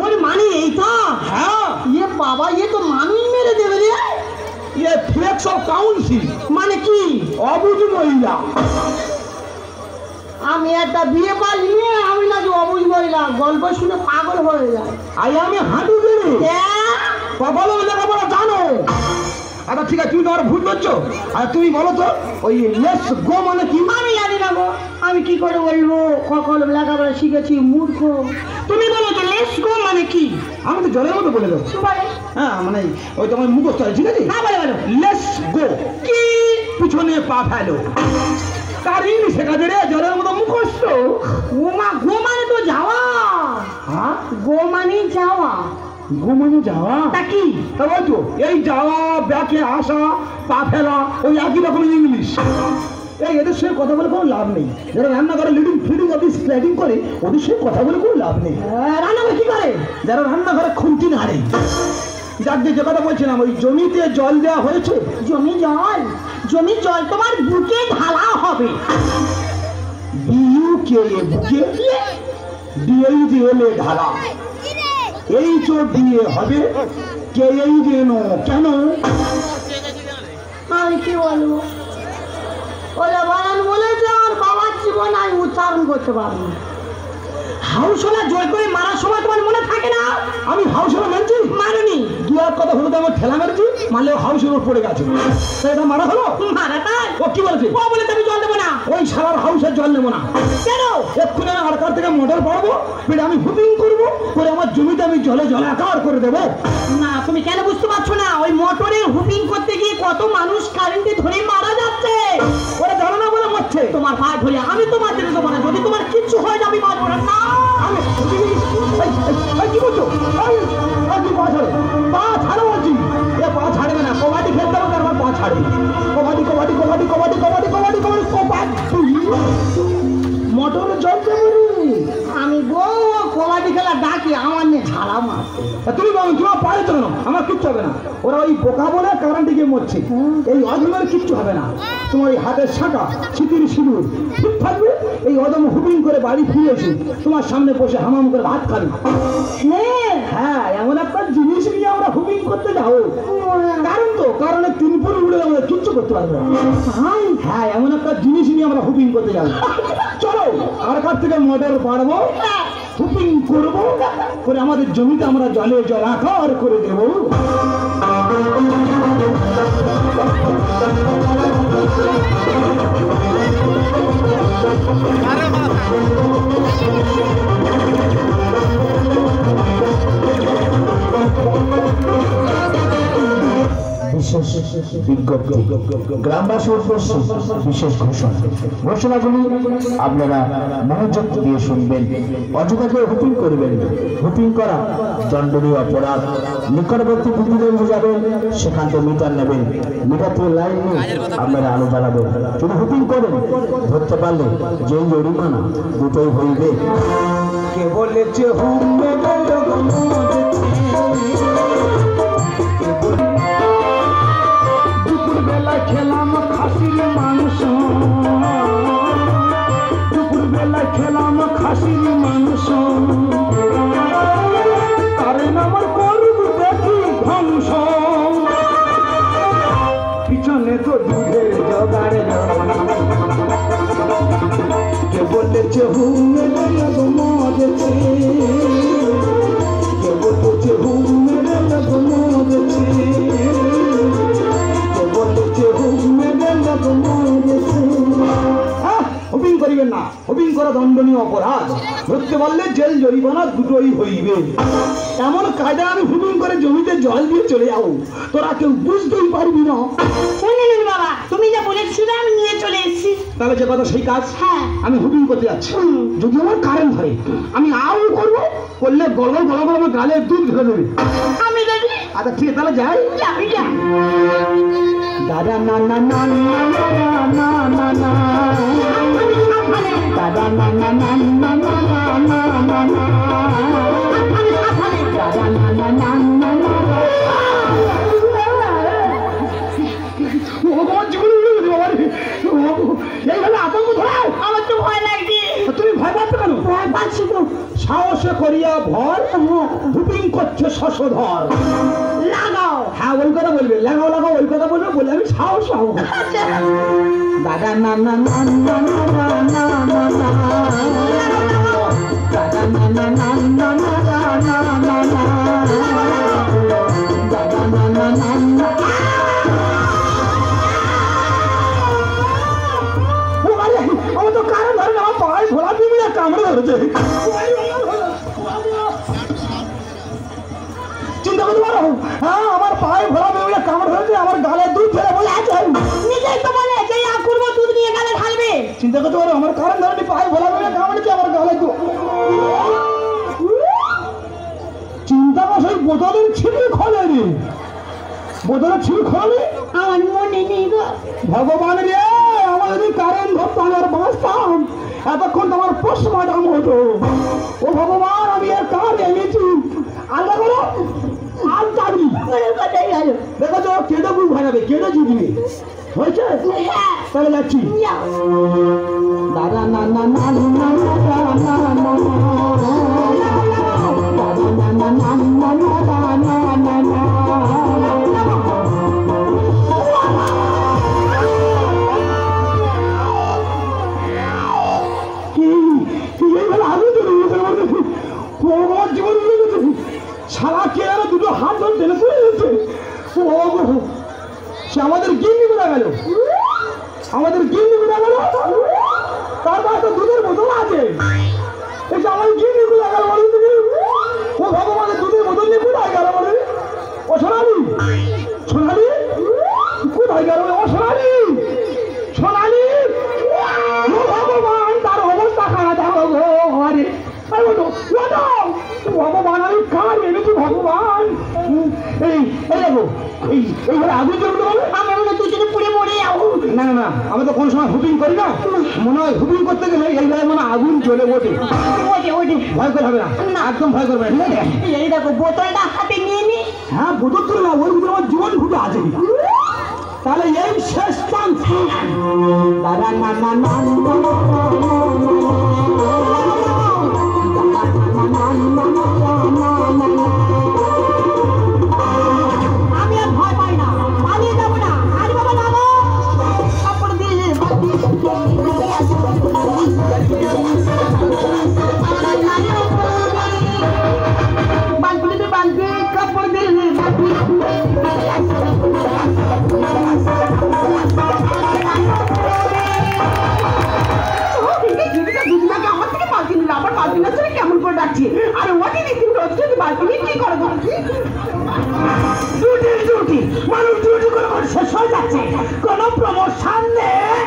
ওর মানে এইটা? হ্যাঁ। ইয়ে বাবা, ইয়ে তো মানুষ মেরে দেবে রে। ইয়ে ফ্লেক্স অফ কাউন্সিল। মানে কি? অবুঝ মহিলা। আমি একটা বিয়ে পারি নিয়ে আমি নাকি অবুঝ মহিলা, গল্প শুনে পাগল হয়ে যায়। আমি হাঁটু দেবে কপাল লেখাপড়া জানো? আচ্ছা ঠিক আছে, তুমি তোমার ভুল করছো। আর তুমি বলো তো ওই লেটস গো মানে কি? আমি জানি না গো, আমি কি করে বলবো? সকল লেখাপড়া শিখেছি, মূর্খ। তুমি বলো তো লেটস গো মানে কি? আমি তো জলের মতো বলে দেবো। হ্যাঁ মানে ওই তোমার মুখস্থ আছে, ঠিক আছে? হ্যাঁ বলো বলো। লেটস গো কি? পিছনে পা ফেলো। তার ইংলিশ শেখাতে রে, জলের মতো মুখস্থ। গোমা, গো মানে তো যাওয়া। হ্যাঁ, গো মানে যাওয়া। গো মানে যাওয়া? তা কি? তা ওই তো এই যাওয়া, ব্যাকে আসা, পা ফেলা, ওই একই রকম ইংলিশ। এই এদের সঙ্গে কথা বলে কোনো লাভ নেই। যারা রান্না করে লিডিং ফিডিং অফিস স্লাইডিং করে, ওদের সঙ্গে কথা বলে কোনো লাভ নেই। রান্না করে কি করে? যারা রান্নাঘরে খুঁটি নাড়ে। যাক যে কথা বলছিলাম, ওই জমিতে জল দেওয়া হয়েছে। জমি জল? জমির জল তোমার বুকে ঢালা হবে। বুকে দিয়ে দিলে ঢালা, এই চোট দিয়ে হবে কে এই যেন কেন? আমি কি বলবো? ওরা বানান বলেছে, আর বাবার জীবন আমি উচ্চারণ করতে পারবো। হাউসলা জয় করে মারার সময় তোমার মনে থাকে না? আমি হাউসের মানছি, মারুনি। দু এক কথা হলো তো আমার ঠেলা মেরেছি, মারলেও হাউসের উপর পড়ে গেছে। এটা মারা হলো? মারা তাই? ও কি বলেছে? ও বলে আমি জল দেবো না। ওই সারার হাউসের জল নেবো না। কেন? এক্ষুনি আমি আর কার থেকে মোটর পাবো, পেটে আমি হুপিং করবো, করে আমার জমিতে আমি জলে জলাকার করে দেবো। না, তুমি কেন বুঝতে পারছো না? ওই মোটরে হুপিং করতে গিয়ে কত মানুষ কারেন্টে ধরে মারা যাচ্ছে। ওরা জানো না বলে মরছে। তোমার ভাই ধরে আমি তোমার দিতে দেবো না। যদি তোমার কিচ্ছু হয় আমি মারবো না। আমি কি করছো? পা ছাড়ো, পা ছাড়ো বলছি। এ পা ছাড়বে না, কবাডি খেলতে হবে, তারপর পা ছাড়বে। কবাডি কবাডি কবাডি কবাডি কবাডি কবাডি কবাডি কবাডি। মোটরে জল দেবো রে। আমি বউ কবাডি খেলা ডাকি, আমার নিয়ে ঝাড়া মারতে। তুমি বলো, তোমার পায়ে চলো না, আমার কিচ্ছু হবে না। ওরা ওই বোকা বলে কারেন্টে গিয়ে মরছে। এই অজমের কিচ্ছু হবে না। তোমার ওই হাতের শাঁখা, স্মৃতির সিঁদুর ঠিক থাকবে। এই অজম হুপিং করে বাড়ি ফিরেছি, তোমার সামনে বসে হামাম করে ভাত খাবি। হ্যাঁ, এমন একটা জিনিস নিয়ে আমরা হুপিং করতে যাবো। কারণ তো কারণে তিনপুর উড়ে আমরা কিচ্ছু করতে পারবো না। হ্যাঁ, এমন একটা জিনিস নিয়ে আমরা হুপিং করতে যাবো। চলো আর কার থেকে মোটর পারবো, হুপিং করবো, করে আমাদের জমিতে আমরা জলে জলাকার করে দেবো। গ্রামবাসীর বিশেষ ঘোষণাগুলি আপনারা মনোযোগ দিয়ে শুনবেন, অযথাকে হুপিং করবেন। হুপিং করা দণ্ডনীয় অপরাধ। নিকটবর্তী বিদ্যুৎ যাবেন, সেখান থেকে মিটার নেবেন, মিটার থেকে লাইন নিয়ে আপনারা আলো জ্বালাবেন। যদি হুপিং করেন, ধরতে পারলে যেই জরিমানা দুটোই হইবে। কে বলেছে দুপুরবেলা খেলাম খাসির মাংস, দুপুরবেলা খেলাম খাসির মাংস, কারণ আমার করব দেখি ধ্বংস। পিছনে তো দুধের জোগাড়, কে বলেছে হুমে দেব মজেছে, কে বলেছে হুমে দেব মজেছে, কে বলেছে হুমে দেব মজেছে। হুপিং করিবেন না, হুপিং করা দণ্ডনীয় অপরাধ। ধরতে পারলে জেল জরিমানা দুটোই হইবে। এমন কায়দা আমি হুপিং করে জমিতে জল দিয়ে চলে যাবো, তোরা কেউ বুঝতেই পারবি না। শুনলেন বাবা, তুমি যা বলেছিলে আমি নিয়ে চলে এসেছি। তাহলে যে কথা সেই কাজ। হ্যাঁ, আমি হুপিং করতে যাচ্ছি। যদি আমার কারেন্ট ধরে আমি আউ করবো, করলে গড়গড় গড়গড় আমার গালে দুধ ধরে দেবে। আমি রেডি। আচ্ছা ঠিক আছে, তাহলে যাই। যাবি যা। দাদা না না না না না না না, দাদা না না না না না না না না, দাদা না না না না না। এইভাবে আতঙ্ক ধরাও, আমার তো ভয় লাগছে। তুমি ভয় পাচ্ছ কেন? ভয় পাচ্ছি তো। সাহসে করিয়া ভয় হুপিং করছে শশধর। লাগাও। হ্যাঁ ওই কথা বলবে, লাগাও লাগাও ওই কথা বলবে বলে আমি সাহস পাবো। দাদা না না না না না না না না দাদা না না না না না না না না দাদা না না না না। আমার তো কারণ ধরে না, আমার পায়ে ঘোলা দিবি না, কামড়ে ধরেছে। চিন্তা করতে পারো? হ্যাঁ আমার পায়ে ঘোলা দিবি কামড় ধরেছে, আমার গালে দুধ ফেলে বলে আছে। নিজেই তো বলে যে করবো দুধ নিয়ে গালে ঢালবে। চিন্তা করতে পারো? আমার কারণ ধরেনি, পায়ে ঘোলা দিবি কামড়েছে, আমার গালে দুধ। চিন্তা করো, সেই বোতলের ছিপি খোলেনি, বোতলের ছিপি খোলেনি। আমার মনে নেই গো। ভগবান রে, আমার যদি কারণ ধরতাম আর বাঁচতাম, এতক্ষণ তোমার পোস্টমার্টম হতো। ও ভগবান, আমি এর কার এনেছি। আলাদা করো আর যাবি কোথায় গেল? দেখো তো কেটে বুক ভাঙাবে, কেটে জিতবি। হয়েছে? হ্যাঁ তাহলে যাচ্ছি। যাও। দাদা না না না না না না না না দাদা না না না না না না না। সারা কে দুটো হাত ধরে টেনে পড়ে যাচ্ছে। সে আমাদের গিন্নি করে গেল, আমাদের গিন্নি করে গেল। তারপর তো দুধের বোতল আছে, এটা আমার গিন্নি করে গেল বলে তুমি। ও ভগবানের দুধের বোতল নিয়ে কোথায় গেল বলে? ও সোনালি, সোনালি কোথায় গেল? ও সোনালি, সোনালি, ও ভগবান তার অবস্থা খারাপ। আরে ভগবান, আমি কার এনেছি ভগবান? এই এই দেখো, এইভাবে আগুন জ্বলতে হবে। আমার মনে তুই যদি পুড়ে মরে যাও। না না না, আমি তো কোনো সময় হুপিং করি না। মনে হয় হুপিং করতে গেলে এইভাবে মানে আগুন জ্বলে ওঠে। ওঠে ওঠে। ভয় করে হবে না, একদম ভয় করবে না। এই দেখো বোতলটা হাতে নিয়ে নি। হ্যাঁ বোতল তুলে না, ওর ভিতরে আমার জীবন ফুটে আছে। তাহলে এই শেষ চান্স। দাদা না না না আমি আর ভয় পাই না, পালিয়ে যাবো না। আরে বাবা দাদা কাপড় দিলে বালকুনিতে বালতি কাপড় দিলে দুদিনাকে আমার থেকে বালতি নিল, আবার বালতি না ছেড়ে কেমন করে ডাকছে। আর ওটি দিচ্ছি রোজ বালতি কি করে বলছি? ডিউটি মানুষ ডিউটি করে শেষ হয়ে যাচ্ছে, কোনো প্রমোশন নেই।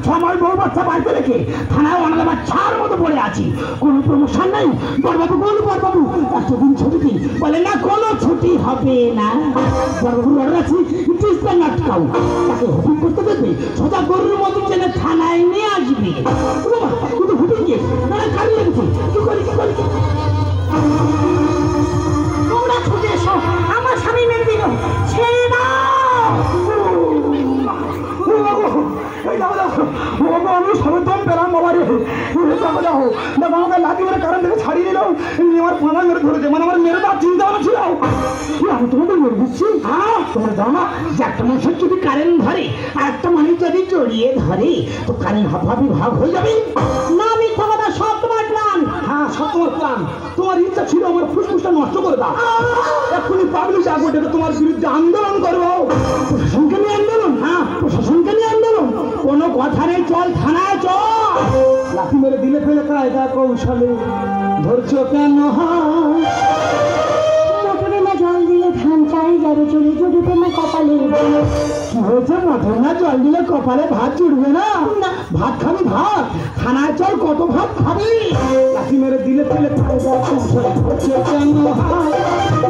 6 মাস বউ বাচ্চা বাড়িতে রেখে থানায় অনালে বাচ্চার মতো পড়ে আছি, কোনো প্রমোশন নেই। বড়বাবু বলুন, বড়বাবু একটা দিন ছুটি বলে না, কোনো ছুটি হবে না। বড়বাবুর অর্ডার আছে, ডিসপ্লে নাটকাও, তাকে হুকুম করতে দেবে, সোজা গরুর মতো চেনে থানায় নিয়ে আসবে। কিন্তু হুকুম গিয়ে না কালি লেগেছে, কি করি কি করি। তোমরা ছুটে এসো, আমার স্বামী মেরে দিল, ছেড়ে দাও। আমি সর্বতম পেলাম বাবা রে। দেখো দেখো দেখো, আমাকে লাঠি মেরে কারণ থেকে ছাড়িয়ে দিল, আমার পানা মেরে ধরেছে, মানে আমার মেরে দেওয়ার চিন্তা ভাবনা ছিল। আমি তোমাদের মেরে দিচ্ছি। হ্যাঁ তোমরা জানো না যে একটা মানুষের যদি কারেন্ট ধরে আর একটা মানুষ যদি জড়িয়ে ধরে তো কারেন্ট হাফাফি ভাগ হয়ে যাবে না মিথ্যা কথা, সব তোমার প্ল্যান। হ্যাঁ সব তোমার প্ল্যান। তোমার ইচ্ছা ছিল আমার ফুসফুসটা নষ্ট করে দাও, এক্ষুনি পাবলিক আগে তোমার বিরুদ্ধে আন্দোলন করবো। প্রশাসনকে নিয়ে আন্দোলন? হ্যাঁ প্রশাসনকে নিয়ে আন্দোলন। কোনো কথা নেই, চল থানায় চল। লাঠি মেরে দিলে ফেলে কায়দা কৌশলে ধরছ কেন? মোটরে না জল দিলে ধান চাই যাবে চলে, যদি তোমার কপালে কি হয়েছে? মোটর না জল দিলে কপালে ভাত চুড়বে না? ভাত খাবি ভাত, থানায় চল, কত ভাত খাবি? লাঠি মেরে দিলে ফেলে কায়দা কৌশলে ধরছ কেন?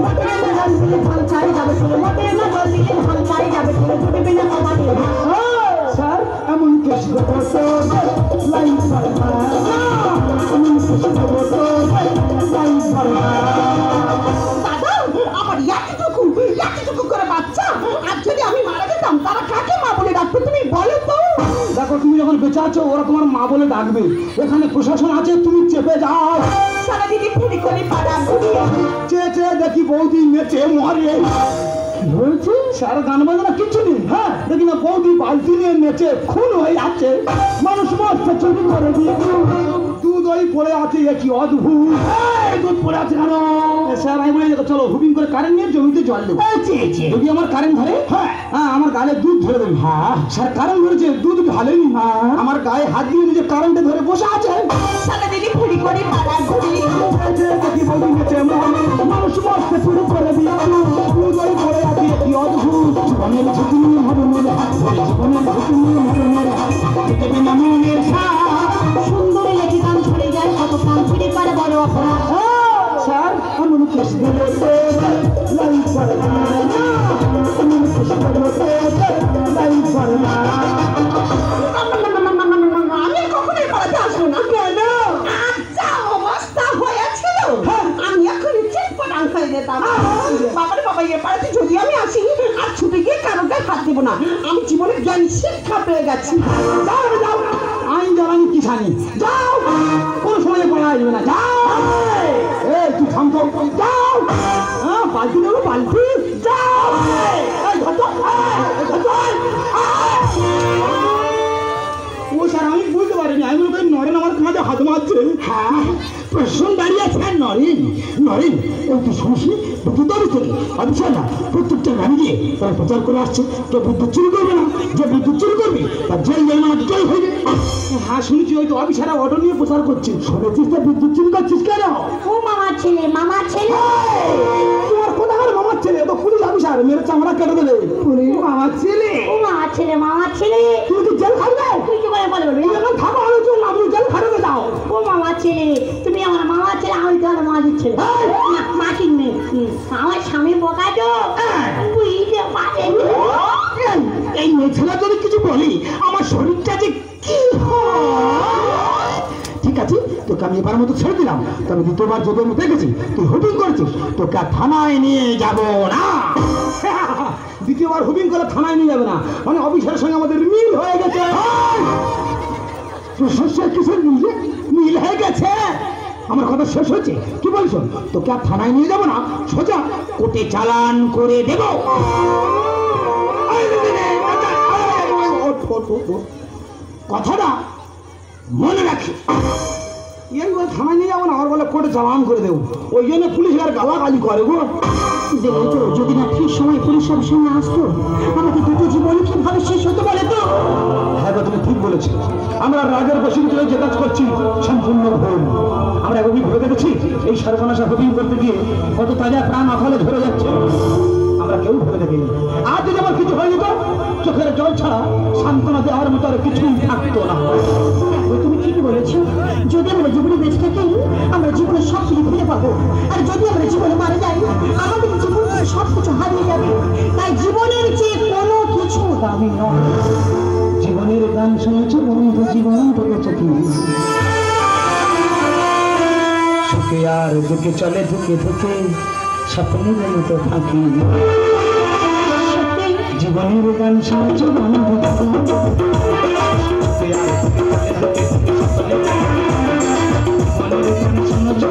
মোটরে না জল দিলে ধান চাই যাবে চলে, মোটরে না জল দিলে ধান চাই যাবে চলে, যদি বিনা কপালে। স্যার এমন কেস দেবো তো লাইন সরকার, এমন কেস দেবো তো লাইন সরকার। দাদা আমার এতটুকু করে বাচ্চা, আর যদি আমি মারা যেতাম তারা কাকে মা বলে ডাকতো তুমি বলো তো? দেখো তুমি যখন বেঁচে আছো ওরা তোমার মা বলে ডাকবে, এখানে প্রশাসন আছে, তুমি চেপে যাও। স্যার বৌদি নেচে মরে। কি হয়েছে স্যার? গান বাজনা কিছু নেই। হ্যাঁ দেখি না বৌদি বালতি নিয়ে নেচে খুন হয়ে যাচ্ছে, মানুষ মরছে চুরি করে দিয়ে। দুধ ওই পড়ে আছে, এ কি অদ্ভুত। দুধ পড়ে আছে কেন? স্যার আমি বলি চলো হুপিং করে কারেন্ট নিয়ে জমিতে জল দেবো। যদি আমার কারেন্ট ধরে, হ্যাঁ আমার গালে দুধ ধরে দেবে। হ্যাঁ স্যার কারেন্ট ধরেছে, দুধ ঢালেনি। আমার গায়ে হাত দিয়ে নিজে কারেন্টে ধরে বসে আছে। দিদি ফুড়ি করে পালা ঘুরি দেখি বৌদি নেচে মরে, মানুষ মরছে চুরি করে দিয়ে। দুধ ওই পড়ে আছে, এ কি অদ্ভুত। জীবনের ঝুঁকি নিয়ে হবে মরে, জীবনের ঝুঁকি নিয়ে হবে মরে। দেবে না মনের সাথ। সুন্দরী লেখি গান ছড়ে যায় কত প্রাণ ফিরে পারে বড় অপরাধ। স্যার এমন কেস দিলে লাইফ করে না, এমন কেস দিলে লাইফ করে না। আমি কখনোই পালাতে আসবো না। কেন? আচ্ছা অবস্থা হয়েছিল, আমি এখন চিটপটাং হয়ে যেতাম। বাবারে বাবা, এ পাড়াতে যদি আমি আসি আর ছুটে গিয়ে কারো গায়ে হাত দেবো না। আমি জীবনে জ্ঞান শিক্ষা পেয়ে গেছি। যাও যাও, আইন জানানি কি জানি। যাও, কোন সময় পড়া আসবে না। যাও তুই থামতো। যাও বালতি নেবো, বালতি। যাও ও স্যার আমি বুঝতে পারিনি। আমি বলবো নরেন আমার কাঁধে হাত মারছে। হ্যাঁ প্রশ্ন দাঁড়িয়ে আছে। হ্যাঁ নরেন, নরেন ওই তুই শুনছি বিদ্যুৎ দাবি থেকে অফিসার না প্রত্যেকটা গাড়ি দিয়ে তারা প্রচার করে আসছে কেউ বিদ্যুৎ চুরি করবে না, যে বিদ্যুৎ চুরি করবে তার জেল যায় না, জয় হয়ে যাবে। হ্যাঁ শুনেছি ওই তো অফিসাররা অটো নিয়ে প্রচার করছে। শুনেছিস তো বিদ্যুৎ চুরি করছিস কেন? ও মামার ছেলে, মামার ছেলে। তোমার কোথাকার মামার ছেলে? তো পুলিশ অফিসার, মেরে চামড়া কেটে দেবে। পুলিশ মামার ছেলে? ও মামার ছেলে, মামার ছেলে। তুমি কি জেল খাবে? তুই কি করে বলবি? এখন থাকো, আমি চল আমি জেল খাবে যাও। ও মামার ছেলে, তুমি আমার মামার ছেলে, আমি তোমার মাঝির ছেলে। মাটির মেয়ে। আমার স্বামী বোকা তো বুঝতে পারে। এই মেয়ে ছেলে যদি কিছু বলি আমার শরীরটা যে কি হয়। ঠিক আছে তোকে আমি এবার মতো ছেড়ে দিলাম, তবে দ্বিতীয়বার যদি আমি দেখেছি তুই হুপিং করেছিস তোকে আর থানায় নিয়ে যাব না। দ্বিতীয়বার হুপিং করে থানায় নিয়ে যাবে না মানে অফিসারের সঙ্গে আমাদের মিল হয়ে গেছে। কিসের মিল? মিল হয়ে গেছে। আমার কথা শেষ হয়েছে, কি বলছো? তোকে আর থানায় নিয়ে যাবো না, সোজা কোর্টে চালান করে দেব। কথাটা মনে রাখি। এই বলে থানায় নিয়ে যাবো না, আমার বলে কোর্টে চালান করে দেবো। ওই জন্য পুলিশ আর গালাগালি করে গো। দেখো তো, যদি না ঠিক সময় পুলিশ অফিসে না আসতো আমাকে দুটো জীবন কিভাবে শেষ হতে বলে তো? হ্যাঁ তুমি ঠিক বলেছো। আমরা রাগের বসে যে কাজ করছি সম্পূর্ণ ভুল। আমরা এখন ভেবে দেখেছি এই সর্বনাশা হুপিং করতে গিয়ে কত তাজা প্রাণ অকালে ঝরে যাচ্ছে, আমরা কেউ ভেবে দেখিনি। আর যদি আমার কিছু হয়ে যেত চোখের জল ছাড়া সান্ত্বনা দেওয়ার মতো আর কিছুই থাকতো না। তুমি ঠিকই বলেছো, যদি আমরা জীবনে বেঁচে থাকি আমরা জীবনের সব কিছু ফিরে পাবো, আর যদি আমরা জীবনে মারা যাই আমাদের জীবন থেকে সব কিছু হারিয়ে যাবে। তাই জীবনের চেয়ে কোনো কিছু দামি নয়। জীবনের গান শুনেছ বন্ধু, জীবন বলেছে কি সুখে আর দুঃখে চলে ধুকে ধুকে স্বপ্নের মতো থাকি। জীবনের গান শুনেছ বন্ধু, জীবনের গান শুনেছ